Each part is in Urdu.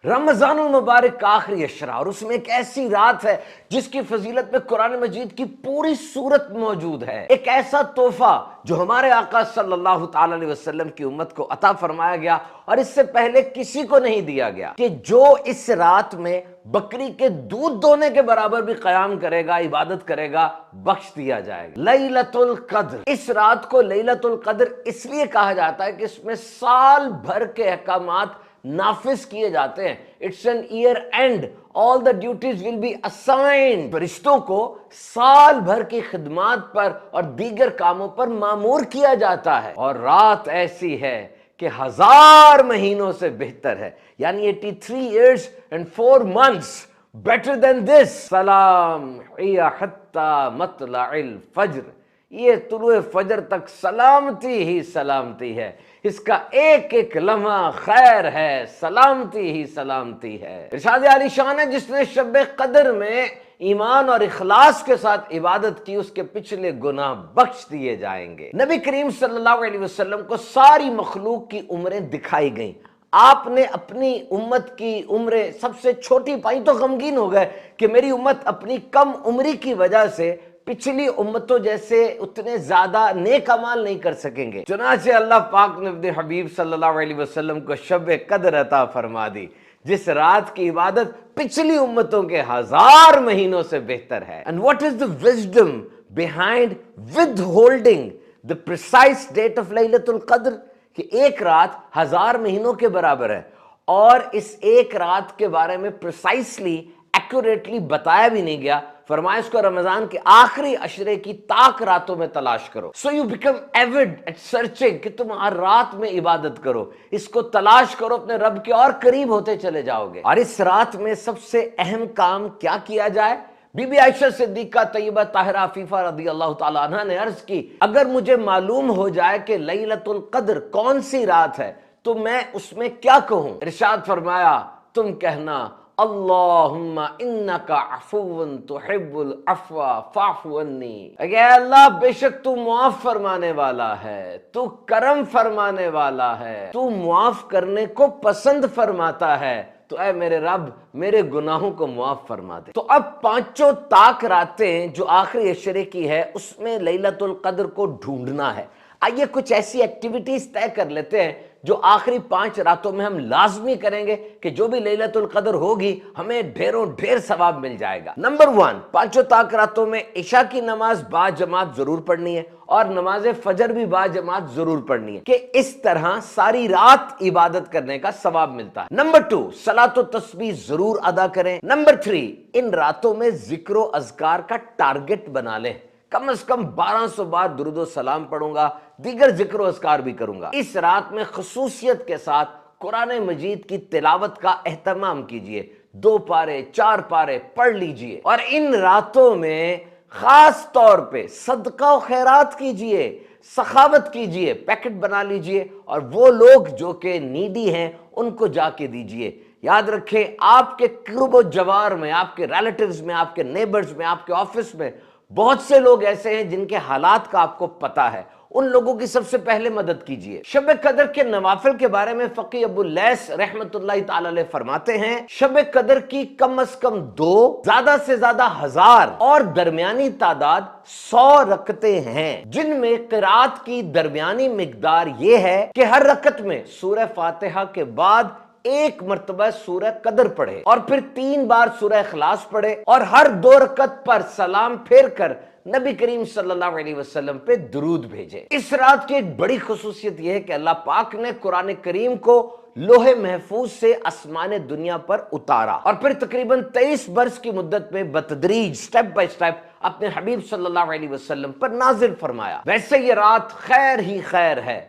رمضان المبارک کا آخری اشرا، اور اس میں ایک ایسی رات ہے جس کی فضیلت میں قرآن مجید کی پوری سورت موجود ہے، ایک ایسا تحفہ جو ہمارے آقا صلی اللہ تعالی علیہ وسلم کی امت کو عطا فرمایا گیا اور اس سے پہلے کسی کو نہیں دیا گیا، کہ جو اس رات میں بکری کے دودھ دونے کے برابر بھی قیام کرے گا، عبادت کرے گا، بخش دیا جائے گا۔ لیلۃ القدر، اس رات کو لیلۃ القدر اس لیے کہا جاتا ہے کہ اس میں سال بھر کے احکامات نافذ کیے جاتے ہیں۔ It's an year end, all the duties will be assigned۔ فرشتوں کو سال بھر کی خدمات پر اور دیگر کاموں پر مامور کیا جاتا ہے، اور رات ایسی ہے کہ 1000 مہینوں سے بہتر ہے، یعنی 83 years and 4 months better than this۔ سلام ہی حتی مطلع الفجر، یہ طلوع فجر تک سلامتی ہی سلامتی ہے، اس کا ایک ایک لمحہ خیر ہے، سلامتی ہی سلامتی ہے۔ ارشاد عالی شان ہے، جس نے شب قدر میں ایمان اور اخلاص کے ساتھ عبادت کی، اس کے پچھلے گناہ بخش دیے جائیں گے۔ نبی کریم صلی اللہ علیہ وسلم کو ساری مخلوق کی عمریں دکھائی گئیں، آپ نے اپنی امت کی عمریں سب سے چھوٹی پائیں تو غمگین ہو گئے کہ میری امت اپنی کم عمری کی وجہ سے پچھلی امتوں جیسے اتنے زیادہ نیک اعمال نہیں کر سکیں گے۔ چنانچہ اللہ پاک نے اپنے حبیب صلی اللہ علیہ وسلم کو شب قدر عطا فرما دی، جس رات کی عبادت پچھلی امتوں کے 1000 مہینوں سے بہتر ہے۔ And what is the wisdom behind withholding the precise date of لیلۃ القدر؟ کہ ایک رات 1000 مہینوں کے برابر ہے، اور اس ایک رات کے بارے میں پریسائسلی ایکوریٹلی بتایا بھی نہیں گیا۔ فرمایا اس کو رمضان کے آخری عشرے کی طاق راتوں میں تلاش کرو۔ So you become avid at searching، کہ تم ہر رات میں عبادت کرو، اس کو تلاش کرو، اپنے رب کے اور قریب ہوتے چلے جاؤ گے۔ اور اس رات میں سب سے اہم کام کیا کیا جائے؟ بی بی عائشہ صدیقہ طیبہ طاہرہ عفیفہ رضی اللہ تعالی عنہ نے عرض کی، اگر مجھے معلوم ہو جائے کہ لیلۃ القدر کون سی رات ہے تو میں اس میں کیا کہوں؟ ارشاد فرمایا، تم کہنا اللہم انکا عفو تحب العفو فاعف عنی، اے اللہ بے شک تو معاف فرمانے والا ہے، تو کرم فرمانے والا ہے، تو معاف کرنے کو پسند فرماتا ہے، تو اے میرے رب میرے گناہوں کو معاف فرما دے۔ تو اب پانچوں طاق راتیں جو آخری عشرے کی ہے اس میں لیلۃ القدر کو ڈھونڈنا ہے۔ آئیے کچھ ایسی ایکٹیویٹیز طے کر لیتے ہیں جو آخری 5 راتوں میں ہم لازمی کریں گے کہ جو بھی لیلۃ القدر ہوگی ہمیں ڈھیروں ڈھیر ثواب مل جائے گا۔ نمبر 1، پانچوں طاق راتوں میں عشاء کی نماز با جماعت ضرور پڑھنی ہے، اور نماز فجر بھی با جماعت ضرور پڑھنی ہے، کہ اس طرح ساری رات عبادت کرنے کا ثواب ملتا ہے۔ نمبر 2، صلاۃ و تسبیح ضرور ادا کریں۔ نمبر 3، ان راتوں میں ذکر و اذکار کا ٹارگٹ بنا لیں، کم از کم 1200 بار درود و سلام پڑھوں گا، دیگر ذکر و اذکار بھی کروں گا۔ اس رات میں خصوصیت کے ساتھ قرآن مجید کی تلاوت کا اہتمام کیجئے، 2 پارے 4 پارے پڑھ لیجئے، اور ان راتوں میں خاص طور پہ صدقہ و خیرات کیجئے، سخاوت کیجئے، پیکٹ بنا لیجئے، اور وہ لوگ جو کہ نیڈی ہیں ان کو جا کے دیجئے۔ یاد رکھیں، آپ کے قرب و جوار میں، آپ کے ریلیٹیوز میں، آپ کے نیبرز میں، آپ کے آفس میں بہت سے لوگ ایسے ہیں جن کے حالات کا آپ کو پتہ ہے، ان لوگوں کی سب سے پہلے مدد کیجئے۔ شب قدر کے نوافل کے بارے میں فقی ابو اللیث رحمت اللہ تعالی علیہ فرماتے ہیں، شب قدر کی کم از کم 2، زیادہ سے زیادہ 1000 اور درمیانی تعداد 100 رکعتیں ہیں، جن میں قرات کی درمیانی مقدار یہ ہے کہ ہر رکعت میں سورہ فاتحہ کے بعد 1 مرتبہ سورہ قدر پڑھے، اور پھر 3 بار سورہ اخلاص پڑھے، اور ہر 2 رکعت پر سلام پھیر کر نبی کریم صلی اللہ علیہ وسلم پہ درود بھیجے۔ اس رات کی ایک بڑی خصوصیت یہ ہے کہ اللہ پاک نے قرآن کریم کو لوح محفوظ سے آسمان دنیا پر اتارا، اور پھر تقریباً 23 برس کی مدت میں بتدریج سٹیپ بائی سٹیپ اپنے حبیب صلی اللہ علیہ وسلم پر نازل فرمایا۔ ویسے یہ رات خیر ہی خیر ہے،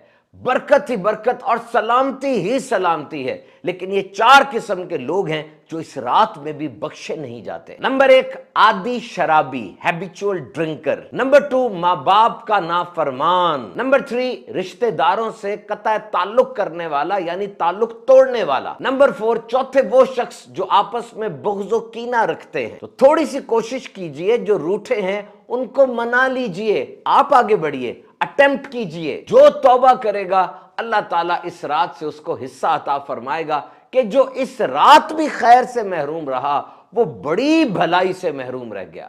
برکت ہی برکت، اور سلامتی ہی سلامتی ہے، لیکن یہ 4 قسم کے لوگ ہیں جو اس رات میں بھی بخشے نہیں جاتے۔ نمبر 1، عادی شرابی، ہیبیچول ڈرنکر۔ نمبر 2، ماں باپ کا نافرمان۔ نمبر 3، رشتہ داروں سے قطع تعلق کرنے والا یعنی تعلق توڑنے والا۔ نمبر 4، چوتھے وہ شخص جو آپس میں بغض و کینہ رکھتے ہیں۔ تو تھوڑی سی کوشش کیجئے، جو روٹھے ہیں ان کو منا لیجئے، آپ آگے بڑھئے، اٹیمپٹ کیجئے۔ جو توبہ کرے گا اللہ تعالیٰ اس رات سے اس کو حصہ عطا فرمائے گا کہ جو اس رات بھی خیر سے محروم رہا وہ بڑی بھلائی سے محروم رہ گیا۔